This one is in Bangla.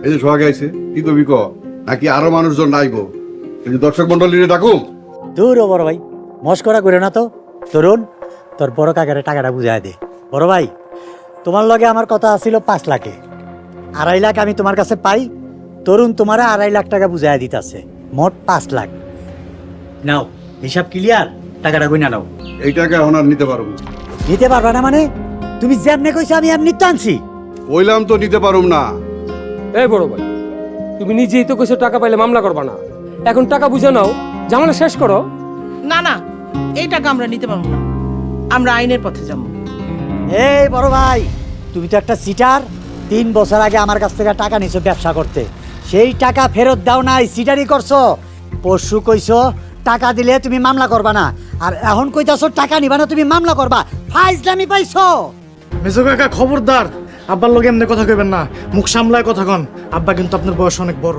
এই যে সোহাগ আইছে, কি কবি ক? নাকি আরো মানুষজন নাইবো? এই যে দর্শক মন্ডলীরে ডাকুম। দূর বড় ভাই, মস্করা করে না তো। তরুণ, তোর বড় কাকারে টাকাটা বুঝাই দে। বড় ভাই, তোমার লগে আমার কথা আছিল 5 লাখে, 2.5 লাখ আমি তোমার কাছে পাই। তরুণ তোমারে 2.5 লাখ টাকা বুঝাই দিতেছে, মোট 5 লাখ। নাও, হিসাব ক্লিয়ার, টাকাটা গুনা নাও। এই টাকা এখন আর নিতে পারবো না। নিতে পারবা না মানে? তুমি যেমনে কইছো আমি এমনি তো আনছি। কইলাম তো নিতে পারুম না। এই বড় ভাই, তুমি নিজেই তো কইছো টাকা পাইলে মামলা করবা না। এখন টাকা বুঝে নাও, ঝামেলা শেষ করো। না না, এই টাকা আমরা নিতে পারবো না, আমরা আইনের পথে যাবো। এই বড় ভাই, তুমি তো একটা সিটার। 3 বছর আগে আমার কাছ থেকে টাকা নিছো ব্যবসা করতে, সেই টাকা ফেরত দাও নাই, সিটারি করছো। পরশু কইছো টাকা দিলে তুমি মামলা করবা না, আর এখন কইতাছো টাকা নিবা না, তুমি মামলা করবা। ফাইজলামি পাইছো। মেজো কাকা খবরদার, আব্বার লগে এমনি কথা কইবেন না, মুখ সামলায় কথা কন। আব্বা কিন্তু আপনার বয়স অনেক বড়।